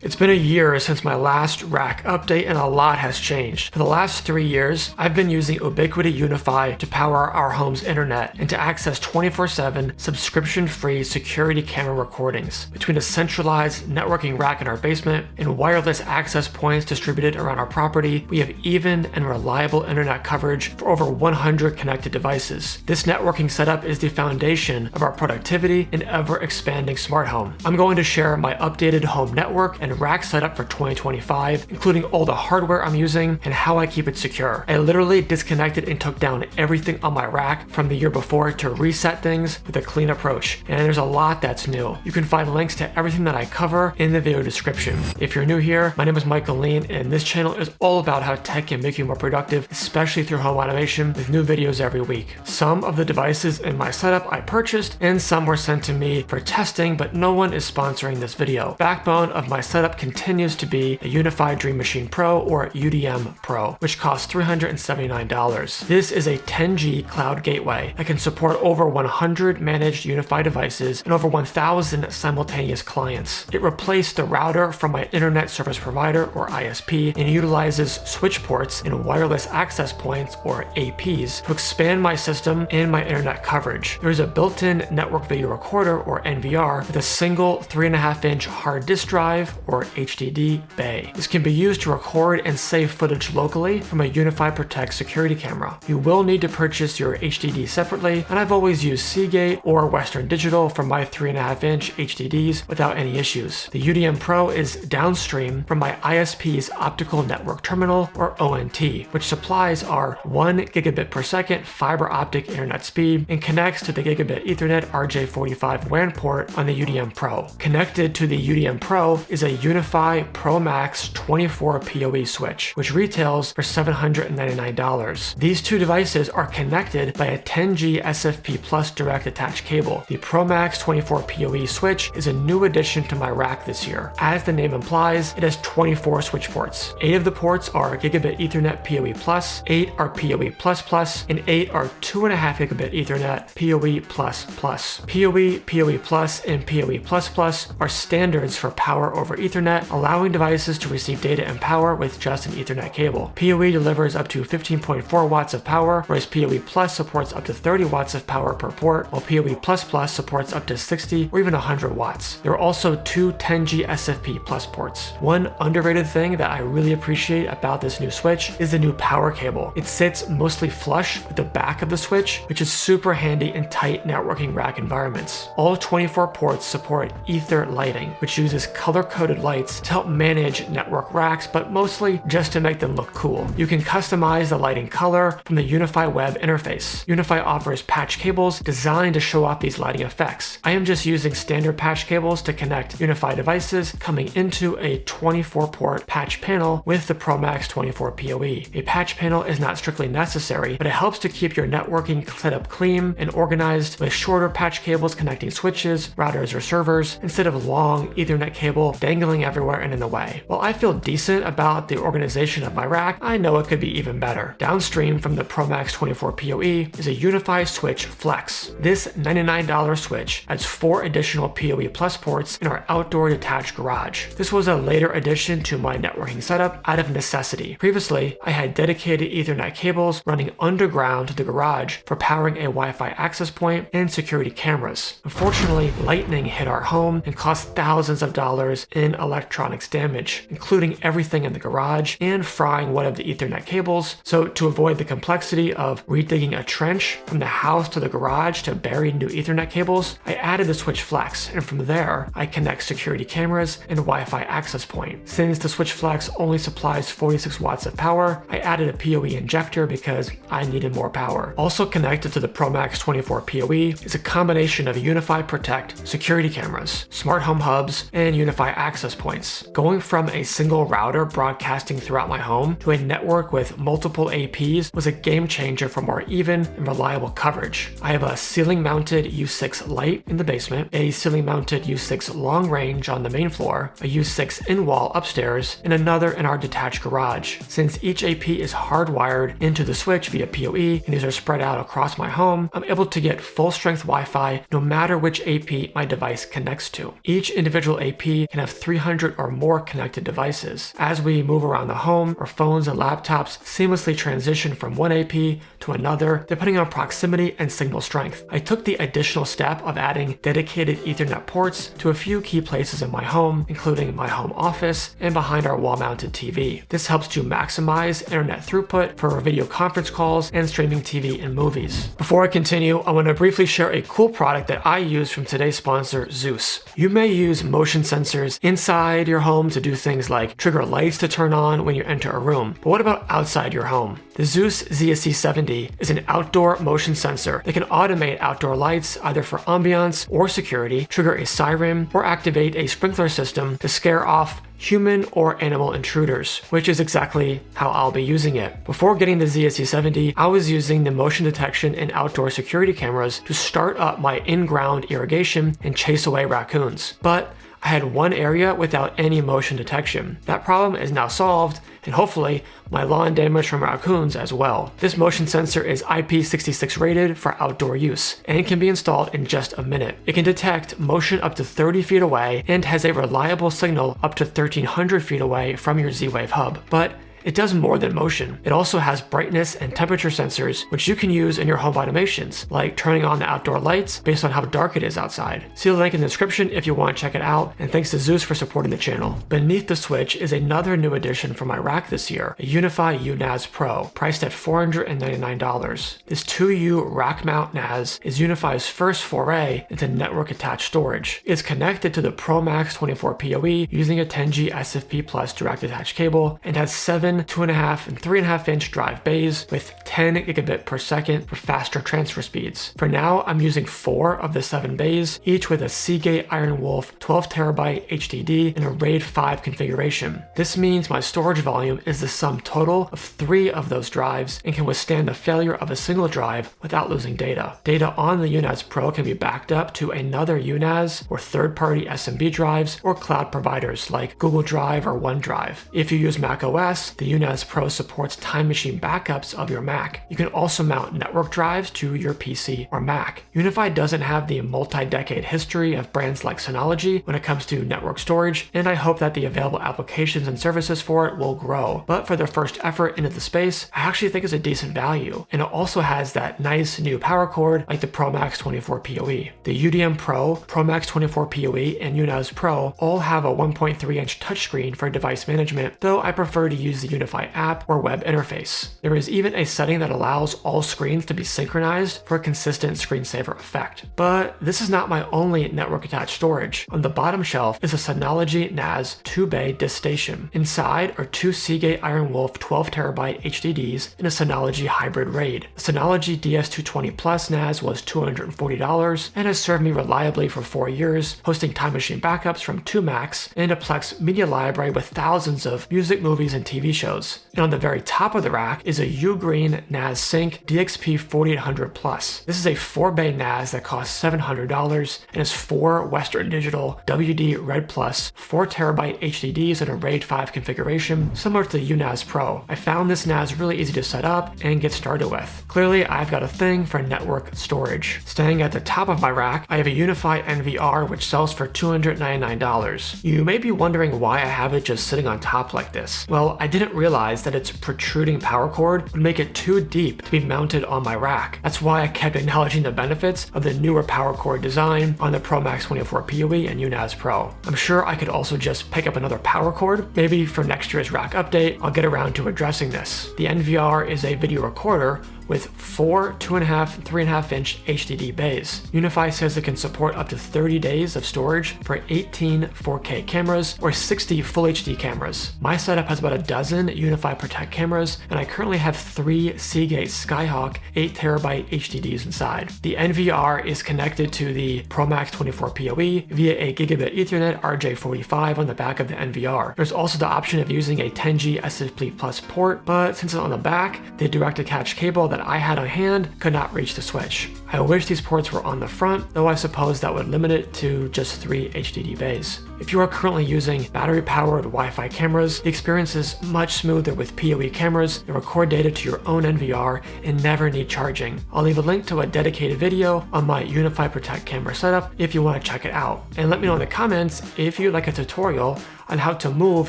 It's been a year since my last rack update and a lot has changed. For the last 3 years, I've been using Ubiquiti UniFi to power our home's internet and to access 24/7 subscription-free security camera recordings. Between a centralized networking rack in our basement and wireless access points distributed around our property, we have even and reliable internet coverage for over 100 connected devices. This networking setup is the foundation of our productivity and ever-expanding smart home. I'm going to share my updated home network and rack setup for 2025, including all the hardware I'm using and how I keep it secure. I literally disconnected and took down everything on my rack from the year before to reset things with a clean approach, and there's a lot that's new. You can find links to everything that I cover in the video description. If you're new here, my name is Michael Leen, and this channel is all about how tech can make you more productive, especially through home automation, with new videos every week. Some of the devices in my setup I purchased, and some were sent to me for testing, but no one is sponsoring this video. Backbone of my setup continues to be a UniFi Dream Machine Pro, or UDM Pro, which costs $379. This is a 10G cloud gateway that can support over 100 managed UniFi devices and over 1,000 simultaneous clients. It replaced the router from my internet service provider, or ISP, and utilizes switch ports and wireless access points, or APs, to expand my system and my internet coverage. There is a built-in network video recorder, or NVR, with a single 3.5-inch hard disk drive, or HDD, bay. This can be used to record and save footage locally from a UniFi Protect security camera. You will need to purchase your HDD separately, and I've always used Seagate or Western Digital for my 3.5-inch HDDs without any issues. The UDM Pro is downstream from my ISP's optical network terminal, or ONT, which supplies our 1 gigabit per second fiber optic internet speed and connects to the gigabit Ethernet RJ45 WAN port on the UDM Pro. Connected to the UDM Pro is a UniFi Pro Max 24 PoE switch, which retails for $799. These two devices are connected by a 10G SFP Plus direct attached cable. The Pro Max 24 PoE switch is a new addition to my rack this year. As the name implies, it has 24 switch ports. 8 of the ports are gigabit Ethernet PoE Plus, 8 are PoE Plus Plus, and 8 are 2.5 gigabit Ethernet PoE Plus Plus. PoE, PoE Plus, and PoE Plus Plus are standards for power over Ethernet, allowing devices to receive data and power with just an Ethernet cable. PoE delivers up to 15.4 watts of power, whereas PoE Plus supports up to 30 watts of power per port, while PoE Plus Plus supports up to 60 or even 100 watts. There are also two 10G SFP Plus ports. One underrated thing that I really appreciate about this new switch is the new power cable. It sits mostly flush with the back of the switch, which is super handy in tight networking rack environments. All 24 ports support Ether lighting, which uses color-coded lights to help manage network racks, but mostly just to make them look cool. You can customize the lighting color from the UniFi web interface. UniFi offers patch cables designed to show off these lighting effects. I am just using standard patch cables to connect UniFi devices coming into a 24-port patch panel with the Pro Max 24 PoE. A patch panel is not strictly necessary, but it helps to keep your networking setup clean and organized with shorter patch cables connecting switches, routers, or servers instead of long Ethernet cable dangling everywhere and in the way. While I feel decent about the organization of my rack, I know it could be even better. Downstream from the Pro Max 24 PoE is a UniFi Switch Flex. This $99 switch adds 4 additional PoE Plus ports in our outdoor detached garage. This was a later addition to my networking setup out of necessity. Previously, I had dedicated Ethernet cables running underground to the garage for powering a Wi-Fi access point and security cameras. Unfortunately, lightning hit our home and caused thousands of dollars in electronics damage, including everything in the garage and frying one of the Ethernet cables. So to avoid the complexity of redigging a trench from the house to the garage to bury new Ethernet cables, I added the Switch Flex, and from there, I connect security cameras and Wi-Fi access point. Since the Switch Flex only supplies 46 watts of power, I added a PoE injector because I needed more power. Also connected to the Pro Max 24 PoE is a combination of UniFi Protect security cameras, smart home hubs, and UniFi access points. Going from a single router broadcasting throughout my home to a network with multiple APs was a game changer for more even and reliable coverage. I have a ceiling-mounted U6 light in the basement, a ceiling-mounted U6 long range on the main floor, a U6 in-wall upstairs, and another in our detached garage. Since each AP is hardwired into the switch via PoE, and these are spread out across my home, I'm able to get full-strength Wi-Fi no matter which AP my device connects to. Each individual AP can have 3 300 or more connected devices. As we move around the home, our phones and laptops seamlessly transition from one AP to another depending on proximity and signal strength. I took the additional step of adding dedicated Ethernet ports to a few key places in my home, including my home office and behind our wall-mounted TV. This helps to maximize internet throughput for video conference calls and streaming TV and movies. Before I continue, I want to briefly share a cool product that I use from today's sponsor, Zooz. You may use motion sensors inside your home to do things like trigger lights to turn on when you enter a room. But what about outside your home? The Zooz ZSC70 is an outdoor motion sensor that can automate outdoor lights either for ambiance or security, trigger a siren, or activate a sprinkler system to scare off human or animal intruders, which is exactly how I'll be using it. Before getting the ZSC70, I was using the motion detection and outdoor security cameras to start up my in-ground irrigation and chase away raccoons. But I had one area without any motion detection. That problem is now solved, and hopefully my lawn damage from raccoons as well. This motion sensor is IP66 rated for outdoor use and can be installed in just a minute. It can detect motion up to 30 feet away and has a reliable signal up to 1300 feet away from your Z-Wave hub. But it does more than motion. It also has brightness and temperature sensors, which you can use in your home automations, like turning on the outdoor lights based on how dark it is outside. See the link in the description if you want to check it out, and thanks to Zooz for supporting the channel. Beneath the switch is another new addition for my rack this year, a UniFi UNAS Pro, priced at $499. This 2U rack mount NAS is UniFi's first foray into network-attached storage. It's connected to the Pro Max 24 PoE using a 10G SFP Plus direct attached cable and has 7 2.5 and 3.5 inch drive bays with 10 gigabit per second for faster transfer speeds. For now, I'm using 4 of the 7 bays, each with a Seagate Iron Wolf 12 terabyte HDD and a RAID 5 configuration. This means my storage volume is the sum total of 3 of those drives and can withstand the failure of a single drive without losing data. Data on the UNAS Pro can be backed up to another UNAS or third-party SMB drives or cloud providers like Google Drive or OneDrive. If you use Mac OS, the UNAS Pro supports time machine backups of your Mac. You can also mount network drives to your PC or Mac. UniFi doesn't have the multi-decade history of brands like Synology when it comes to network storage, and I hope that the available applications and services for it will grow. But for their first effort into the space, I actually think it's a decent value, and it also has that nice new power cord like the Pro Max 24 PoE. The UDM Pro, Pro Max 24 PoE, and UNAS Pro all have a 1.3 inch touchscreen for device management, though I prefer to use the UniFi app or web interface. There is even a setting that allows all screens to be synchronized for a consistent screensaver effect. But this is not my only network attached storage. On the bottom shelf is a Synology NAS 2-bay disk station. Inside are 2 Seagate Iron Wolf 12 terabyte HDDs and a Synology hybrid RAID. The Synology DS220 Plus NAS was $240 and has served me reliably for 4 years, hosting time machine backups from 2 Macs and a Plex media library with thousands of music, movies, and TV shows. And on the very top of the rack is a Ugreen NAS Sync DXP 4800 Plus. This is a 4-bay NAS that costs $700 and has 4 Western Digital WD Red Plus 4 terabyte HDDs and a RAID 5 configuration, similar to the UNAS Pro. I found this NAS really easy to set up and get started with. Clearly, I've got a thing for network storage. Staying at the top of my rack, I have a UniFi NVR which sells for $299. You may be wondering why I have it just sitting on top like this. Well, I didn't realize that its protruding power cord would make it too deep to be mounted on my rack. That's why I kept acknowledging the benefits of the newer power cord design on the Pro Max 24 PoE and UNAS Pro. I'm sure I could also just pick up another power cord. Maybe for next year's rack update, I'll get around to addressing this. The NVR is a video recorder with 4 2.5 and 3.5 inch HDD bays. UniFi says it can support up to 30 days of storage for 18 4K cameras or 60 Full HD cameras. My setup has about a dozen UniFi Protect cameras, and I currently have 3 Seagate Skyhawk 8 terabyte HDDs inside. The NVR is connected to the Pro Max 24 PoE via a gigabit Ethernet RJ45 on the back of the NVR. There's also the option of using a 10G SFP Plus port, but since it's on the back, the direct attached cable that I had on hand could not reach the switch. I wish these ports were on the front, though I suppose that would limit it to just 3 HDD bays. If you are currently using battery-powered Wi-Fi cameras, the experience is much smoother with PoE cameras that record data to your own NVR and never need charging. I'll leave a link to a dedicated video on my UniFi Protect camera setup if you want to check it out. And let me know in the comments if you'd like a tutorial on how to move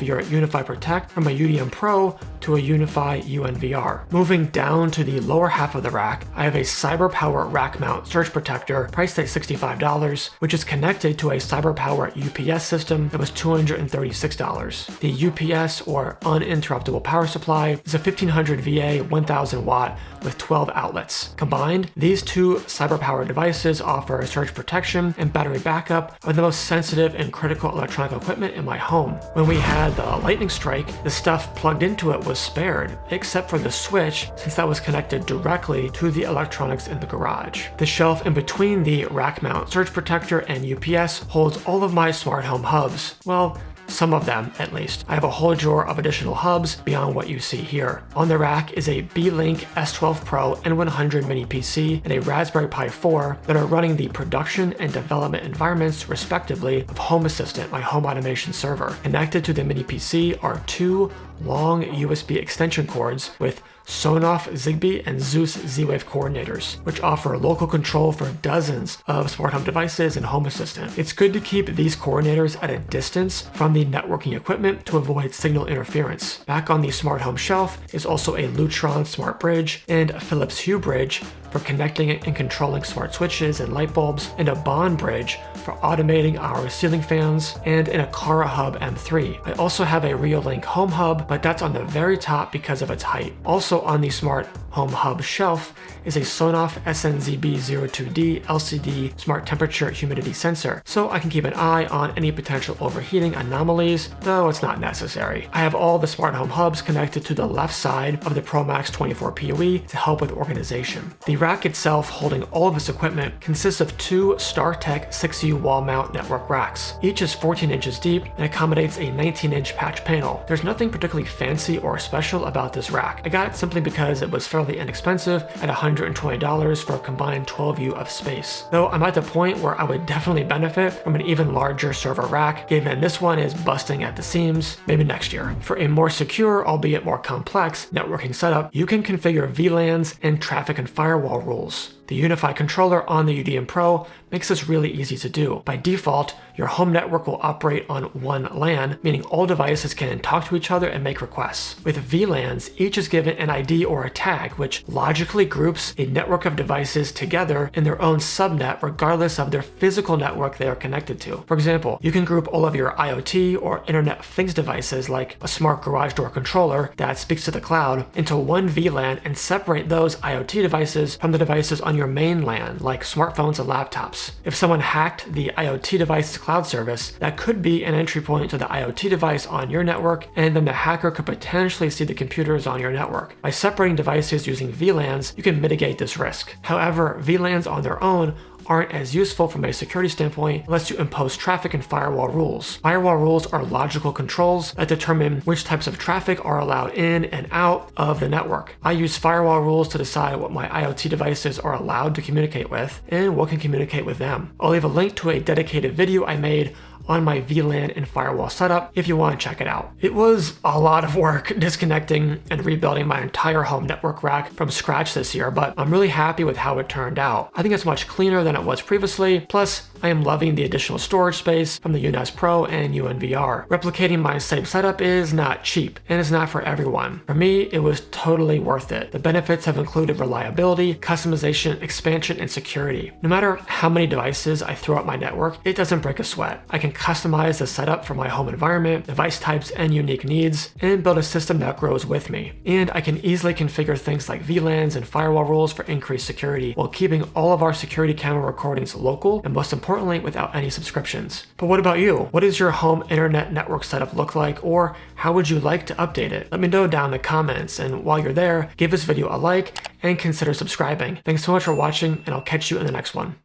your UniFi Protect from a UDM Pro to a UniFi UNVR. Moving down to the lower half of the rack, I have a CyberPower rack mount surge protector priced at $65, which is connected to a CyberPower UPS system that was $236. The UPS, or uninterruptible power supply, is a 1500 VA 1000 watt with 12 outlets. Combined, these two CyberPower devices offer surge protection and battery backup of the most sensitive and critical electronic equipment in my home. When we had the lightning strike, the stuff plugged into it was spared, except for the switch, since that was connected directly to the electronics in the garage. The shelf in between the rack mount surge protector and UPS holds all of my smart home hubs. Well, some of them, at least. I have a whole drawer of additional hubs beyond what you see here. On the rack is a B-Link S12 Pro N100 mini PC and a Raspberry Pi 4 that are running the production and development environments, respectively, of Home Assistant, my home automation server. Connected to the mini PC are two long USB extension cords with Sonoff Zigbee and Zooz Z-Wave coordinators, which offer local control for dozens of smart home devices and Home Assistant. It's good to keep these coordinators at a distance from the networking equipment to avoid signal interference. Back on the smart home shelf is also a Lutron Smart Bridge and a Philips Hue Bridge for connecting and controlling smart switches and light bulbs, and a Bond Bridge for automating our ceiling fans, and an Aqara Hub M3. I also have a Reolink Home Hub, but that's on the very top because of its height. Also on the Smart Home Hub shelf is a Sonoff SNZB02D LCD Smart Temperature Humidity Sensor, so I can keep an eye on any potential overheating anomalies, though it's not necessary. I have all the smart home hubs connected to the left side of the ProMax 24 PoE to help with organization. The rack itself, holding all of this equipment, consists of two StarTech 6U wall mount network racks. Each is 14 inches deep and accommodates a 19-inch patch panel. There's nothing particularly fancy or special about this rack. I got it simply because it was fairly inexpensive at $120 for a combined 12U of space. Though I'm at the point where I would definitely benefit from an even larger server rack, given this one is busting at the seams, maybe next year. For a more secure, albeit more complex, networking setup, you can configure VLANs and traffic and firewall rules. The UniFi controller on the UDM Pro makes this really easy to do. By default, your home network will operate on one LAN, meaning all devices can talk to each other and make requests. With VLANs, each is given an ID or a tag, which logically groups a network of devices together in their own subnet regardless of their physical network they are connected to. For example, you can group all of your IoT or Internet of Things devices, like a smart garage door controller that speaks to the cloud, into one VLAN and separate those IoT devices from the devices on your main LAN, like smartphones and laptops. If someone hacked the IoT device's cloud service, that could be an entry point to the IoT device on your network, and then the hacker could potentially see the computers on your network. By separating devices using VLANs, you can mitigate this risk. However, VLANs on their own aren't as useful from a security standpoint unless you impose traffic and firewall rules. Firewall rules are logical controls that determine which types of traffic are allowed in and out of the network. I use firewall rules to decide what my IoT devices are allowed to communicate with and what can communicate with them. I'll leave a link to a dedicated video I made on my VLAN and firewall setup if you want to check it out. It was a lot of work disconnecting and rebuilding my entire home network rack from scratch this year, but I'm really happy with how it turned out. I think it's much cleaner than it was previously, plus I am loving the additional storage space from the UNES Pro and UNVR. Replicating my same setup is not cheap, and it's not for everyone. For me, it was totally worth it. The benefits have included reliability, customization, expansion, and security. No matter how many devices I throw at my network, it doesn't break a sweat. I can customize the setup for my home environment, device types, and unique needs, and build a system that grows with me. And I can easily configure things like VLANs and firewall rules for increased security, while keeping all of our security camera recordings local, and most importantly, without any subscriptions. But what about you? What does your home internet network setup look like, or how would you like to update it? Let me know down in the comments, and while you're there, give this video a like and consider subscribing. Thanks so much for watching, and I'll catch you in the next one.